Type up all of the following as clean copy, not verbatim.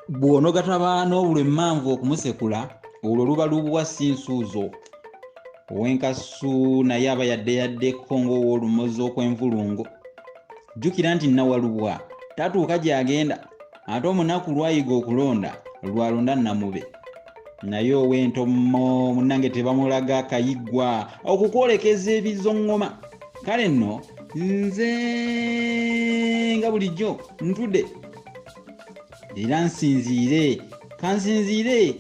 bw'onogataba n'obulwe emmanvu okumusekula olwo luba lubuwa sinsuuzo ow'enkasu naye aba yaddeyaddeko ng'ow'olumozi okw'envulungo. Jjukira nti Nawalubwa tatuuka gy'agenda ate omunaku lwayiga okulonda lwalonda Namube. Naye ow'entomo munnange tebamulaga kayiggwa okukwolekeza ebizoŋŋoma. Kale nno nze nga bulijjo ntudde era nsinziire. Kansinziire.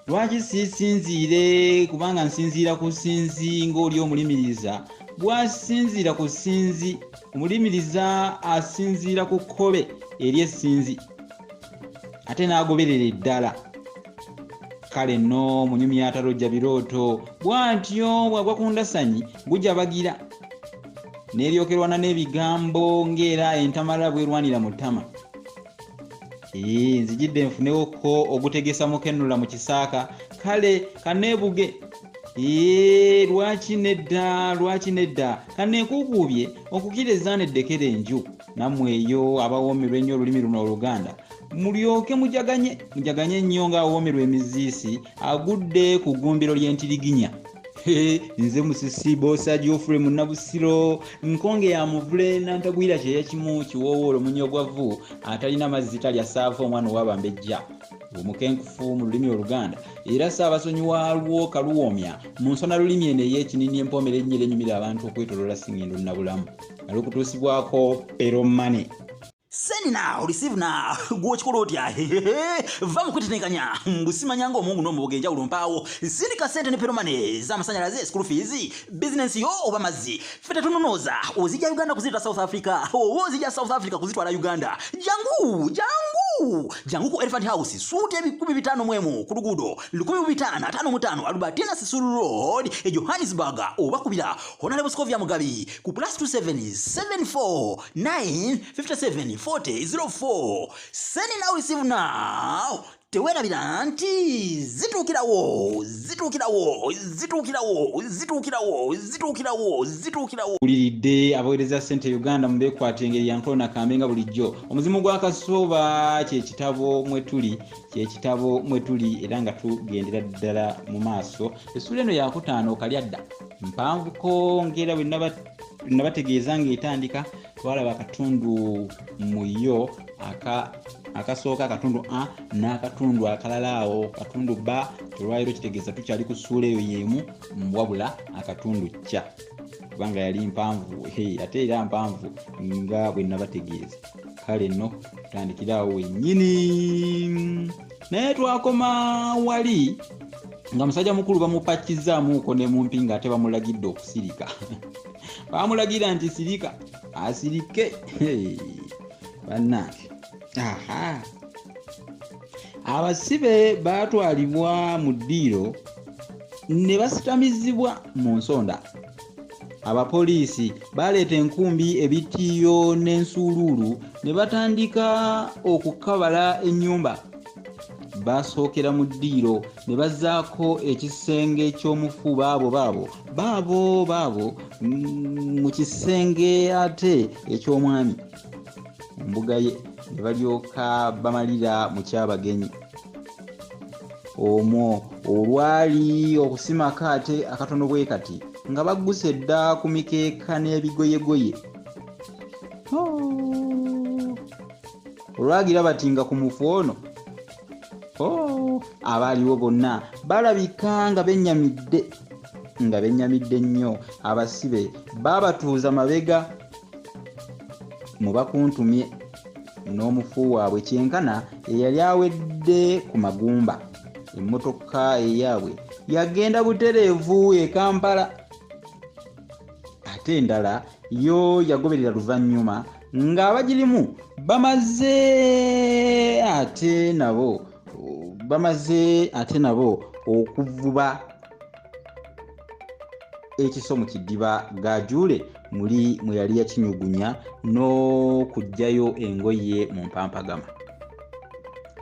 Lwaki sinziire? Kubanga nsinziira ku ssinzi ng'oli omulimiriza bw'asinziira ku ssinzi. Omulimiriza asinziira ku kkobe eri essinzi ate n'agoberera eddala. Kale nno munyumya atalojja birooto bw'atyo bw'agwa ku ndasanyi gujja bagira n'eryokerwana n'ebigambo ng'era entamala bwerwanira mu ttama. Nzijidde nfunewoko ogutegesa mukennula mu kisaaka. Kale kaneebuge. Lwaki nedda kaneekuukuubye okukiriza neddekera enju. Nammwe eyo abawoomerwa ennyo olulimi luno Oluganda mulyoke mujaganye ennyo ng'awoomerwa emiziisi agudde ku ggumbiro ly'entiriginya. Nze Musisi Boosa Geoffrey Munnabusiro nkonge ya muvule nantagwira kyeyakimu kiwoowoolo munyogwavu atalina mazzi talya saafa omwana ow'Abambejja. Omukenkufu mu lulimi Oluganda era Ssaabasonyi waalwo kaluwoomya mu nsona lulimi eno ey'ekinini empoomera ennyira enyumira abantu okwetoloola Singendo Nnabulamu alikutuusibwako Peromane. Send now, receive now. Gw'okikola otya? Va mu kwitetenkanya. Busimanya ng'omungu n'omuboga enjawulo mpaawo. Sindika ssente ne Peromane z'amasannyalaze, school fees, business yo oba mazzi. Ffe tetununooza. Ozijja Uganda kuzitwala South Africa. Oba ozijja South Africa kuzitwala Uganda. Jangu ku Elephant House. Suuti ebikumi 5 mwemu ku luguudo 1555 Albertina Sisulu Road e Johannesburg. Oba kubira Honorable Scovia Mugabi ku +27 74 9 57 4004. Send now, receive now. Tewerabira nti zituukirawo. Uliridde abaweereza ssente Uganda mubeekwata engeri yankola nakambe nga bulijjo. Omuzimu gwa Kasooba kyekitabo mwe tuli era nga tugendera ddala mu maaso. Essuula eno yakutaano kalyadda mpanvuko ngera bwe nabategeeza ng'etandika twalaba akatundu mu yo akasooka akatundu A n'akatundu akalala awo katundu B tolwaliro kitegeeza tukyali ku ssuula eyo yemu wabula akatundu C kubanga yali mpanvu ate era mpanvu nga bwe nabategeeza. Kale nno tutandikirawo wennyini naye twakoma wali nga musajja mukulu bamupakizaamuuko ne mumpi nga ate bamulagidde okusirika. Bamulagira nti sirika asirike. Bannange abasibe baatwalibwa mu ddiiro ne basitamizibwa mu nsonda. Abapoliisi baleeta enkumbi ebitiiyo n'ensuuluulu ne batandika okukabala ennyumba. Basookera mu ddiiro ne bazzaako ekisenge ky'omufu baabo mu kisenge ate eky'omwami mbuga ye ne balyoka bamalira mu kyabagenyi. Omwo olwali okusimako ate akatono bwe kati nga bagguse dda ku mikeeka n'ebigoyegoye. Olwagira batinga ku mufu ono abaaliwo bonna balabika nga bennyamidde nnyo. Abasibe baabatuuza mabega mu bakuntumye n'omufu waabwe kyenkana eyali awedde ku magumba. Emmotoka eyaabwe yagenda butereevu e Kampala ate endala yo yagoberera luvannyuma ng'abagirimu bamaze ate nabo okuvuba ekiso mu kidiba Gajuule muli mwe yali yakinyugunya n'okugjayo engoye mu mpampagama.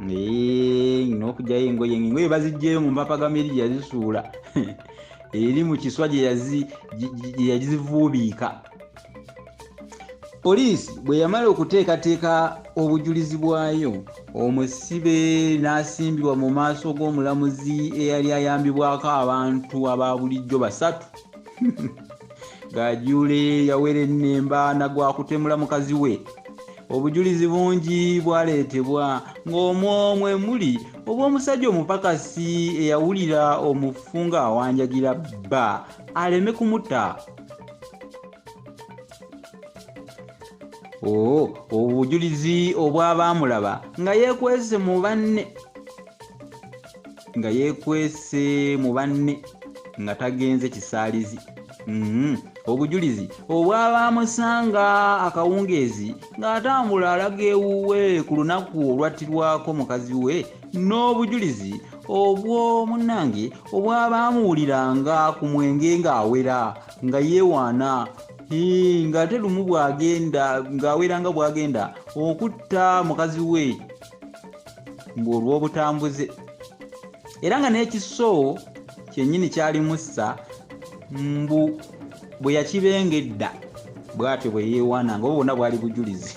N'okugjayo engoye bazijjeyo mu mpampagama eri yazisuula eri mu kiswa gye yazivuubiika. Poliisi bwe yamala okuteekateeka obujulizi bwayo omusibe n'asimbibwa mu maaso g'omulamuzi eyali ayambibwako abantu aba bulijjo basatu ng'ajuule yawera ennemba nagwakutemula mukazi we. Obujulizi bungi bwaleetebwa ng'omwomwe muli obw'omusajja omupakasi eyawulira omufu ng'awanjagira bba aleme kumutta. Obujulizi obw'abaamulaba nga yeekwese mu banne nga tagenze kisaalizi. Obujulizi obw'abaamusanga akawungeezi ng'atambula alaga ewuwe ku lunaku olwattirwako mukazi we, n'obujulizi obw'omunnange obw'abaamuwuliranga ku mwenge ng'awera nga yeewaana ng'ate lumu ng'aweranga bw'agenda okutta mukazi we ng'olw'obutambuze. Era nga n'ekiso kyennyini kyali mussa mbu bwe yakibengedda bw'atyo bwe yeewaana nga bwonna bwali bujulizi.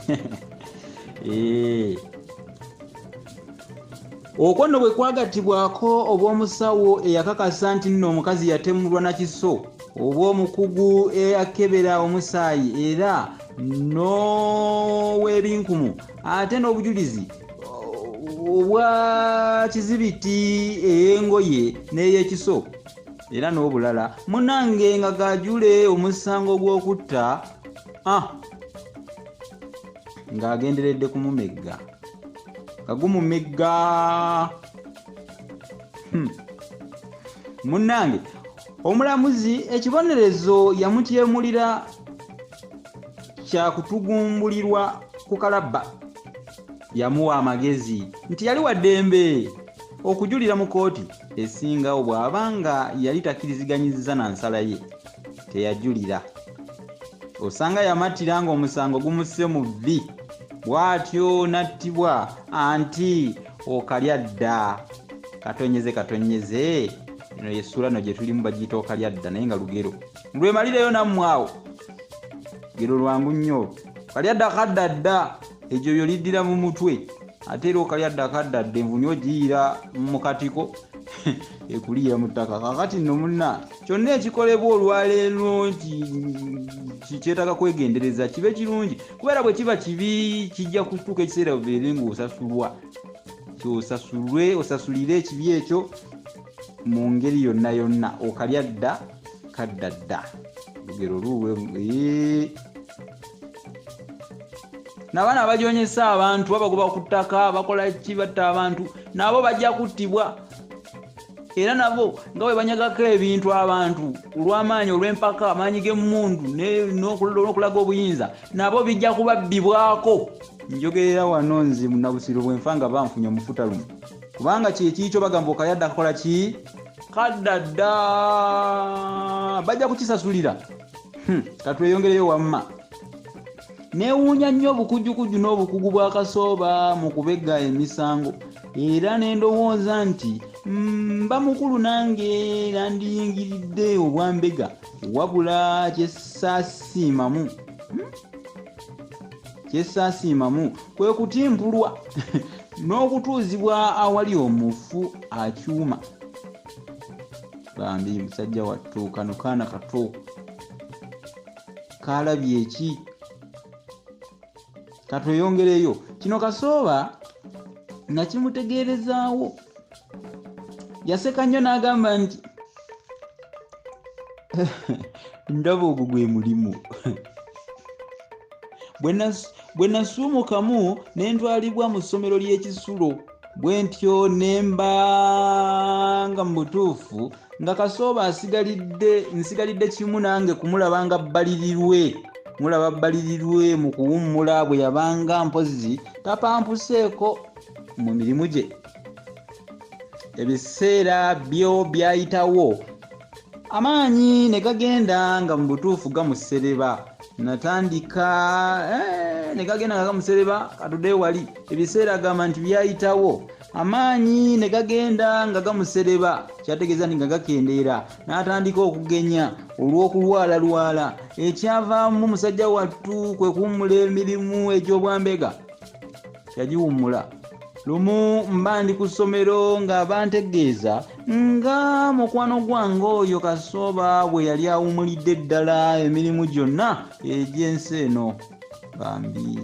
Okwo nno bwe kwagattibwako obw'omusawo eyakakasa nti nno omukazi yatemulwa na kiso, obw'omukugu eyakebera omusaayi era n'ow'ebinkumu, ate n'obujulizi obwa kizibiti ey'engoye n'ey'ekiso era n'obulala munange nga gajuule omusango gw'okutta ng'agenderedde kumumegga kagumumegga. Munnange omulamuzi ekibonerezo yamutyemulira kya kutugumbulirwa ku kalabba. Yamuwa amagezi nti yali wa ddembe okujulira mu kooti esingawo bw'abanga yali takkiriziganyizza na nsala ye teyajulira. Osanga yamattira ng'omusango gumusse mu vvi bw'atyo nattibwa anti okalya dda. Katonyeze eno yessuula no gye tulimu bagiyita okalya dda naye nga lugero lwemalireyo nammwe awo lugero lwangu nnyo. Kalya dda kadda dda egyo yoliddira mu mutwe ate era okalya dda kadda dda envunyo ogiyira mu katiko ekuliira mu ttaka. Kakati nno munna kyonna ekikolebwa olwaleero kyetaaga kwegendereza kibe kirungi, kubeera bwe kiba kibi kijja kutuuka ekiseera bubeere ng'osasulwa. Osasulire ekibi ekyo mu ngeri yonna okalya dda kadda dda lugero luwe. N'abaana abajonyesa abantu abagoba ku ttaka bakola ki batta abantu nabo bajja kuttibwa era nabo nga bwe banyagako ebintu abantu olw'amaanyi olw'empaka amaanyi g'emmundu n'okulaga obuyinza nabo bijja kubabbibwako. Njogerera wano nze munabusiro bwenfa nga banfunye omufuta lumu kubanga kyekikyo bagamba okalya dda kakola ki kadda dda bajja kukisasulira. Katweyongereyo wamma. Neewuunya nnyo obukujjukujju n'obukugu bwa Kasooba mu kubegga emisango era ne ndowooza nti mba mukulu nange nandiyingiridde obwambega wabula kyessaasiimamu kwe kutimpulwa n'okutuuzibwa awali omufu akyuma. Bambi musajja wattu kano kaana kato kalabye eki. Katweyongereyo kino Kasooba nakimutegeerezaawo. Yaseka nnyo n'agamba nti ndaba ogwo gwe mulimu. Bwe nasuumukamu ne ntwalibwa mu ssomero ly'ekisulo bwe ntyo ne mba mu butuufu nga Kasooba nsigalidde kimu nange kumulaba nga bbalirirwe. Mulaba bbalirirwe mu kuwummula bwe yabanga mpozi tapampuseeko mu mirimu gye. Ebiseera byo byayitawo amaanyi ne gagenda nga mu butuufu gamusereba. Natandika ne gagenda nga gamusereba katudde wali. Ebiseera agamba nti byayitawo amaanyi ne gagenda nga gamusereba kyategeeza nti nga gakendeera. N'atandika okugenya olw'okulwala ekyavaamu musajja wattu kwe kuwummula emirimu egy'obwambega. yagiwummula. Lumu mba ndi ku ssomero nga bantegeeza nga mukwano gwange oyo Kasooba bwe yali awummulidde ddala emirimu gyonna egy'ensi eno. Bambi.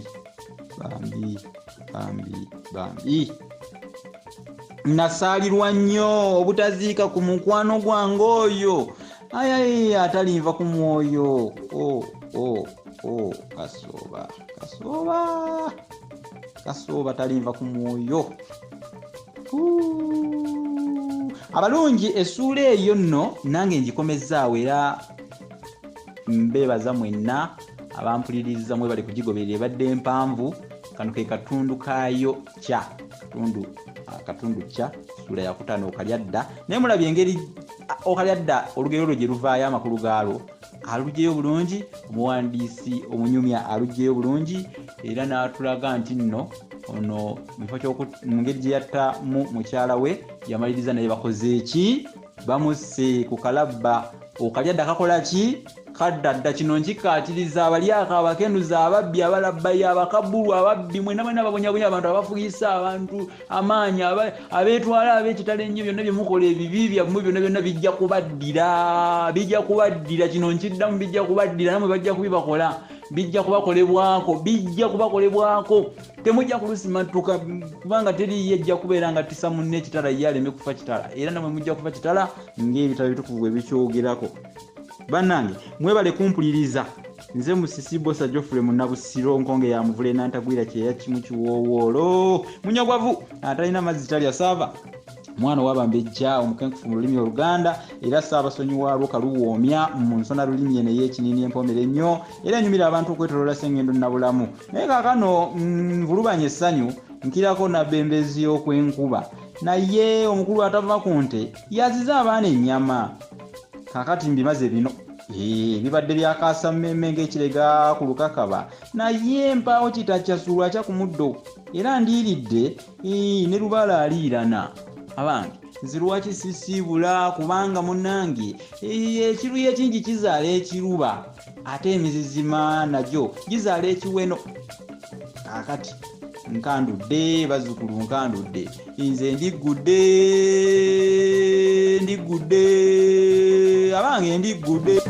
Nasaalirwa nnyo obutaziika ku mukwano gwange oyo. Ayayi atalinva ku mwoyo. Kasooba talinva ku mwoyo. Abalungi essuula eyo nno nange ngikomezaawo era mbeebaza mwenna abampuliriza mwe bali kugigoberera ebadde mpanvu. Kano ke katundu kaayo kya katundu kya ssuula yakutaano okalyadda naye mulabye engeri okalyadda olugero olwo gye luvaayo amakulu gaalo alugyeyo bulungi, omuwandiisi omunyumya alugyeyo bulungi era n'atulaga nti nno ono mu ngeri gye yattamu mukyala we yamaliriza naye bakoze eki bamusse ku kalabba. Okalyadda kakola ki? Kaddadda kino nkikaatiriza abalyako abakenuza ababbi abalabbayo abakabulu ababbi mwena babonyabonya abantu abafuuyisa abantu amaanyi abeetwala ab'ekitalo ennyo byonna bye mukola ebibi byammwe byonna bijja kubaddira kino nkiddamu bijja kubaddira namwe bajja kubibakola bijja kubakolebwako temujja kulusimattuka kubanga teriyo ejja kubeera nga tisa munne ekitala ye aleme kufa kitala era namwe mujja kufa kitala ng'ebitabo ebitukuvu bwe bikyogerako. Bannange mwebale kumpuliriza nze Musisi Bosa Geoffrey Munnabusiro nkonge ya muvule n'antagwira kyeya kimu kiwoowoolo munyagwavu atalina mazzi talya saava mwana w'Abambejja omukenkufu mu lulimi Oluganda era Ssaabasonyiwa Kaluwoomya mu nsona lulimi eno ey'ekinini empomere ennyo era enyumira abantu okwetoloola Ssengendo Nabulamu. Naye kaakano nvulubanya essanyu nkirako nabbembezi y'okwenkuba naye omukulu atava ku nte yaziza abaana ennyama. Kakati mbimaze bino bibadde byakaasa mmemme ng'ekirega ku lukakaba naye mpaawo kitakyasuulwa kya ku muddo era ndiiridde ne Lubaala aliirana. Abange nze lwaki sisiibula kubanga munnange ekiruyi ekingi kizaala ekiruba ate emizizima nagyo gizaala ekiweno. Kakati nkandudde bazzukulu nkandudde nze ndigudde abange ndigudde.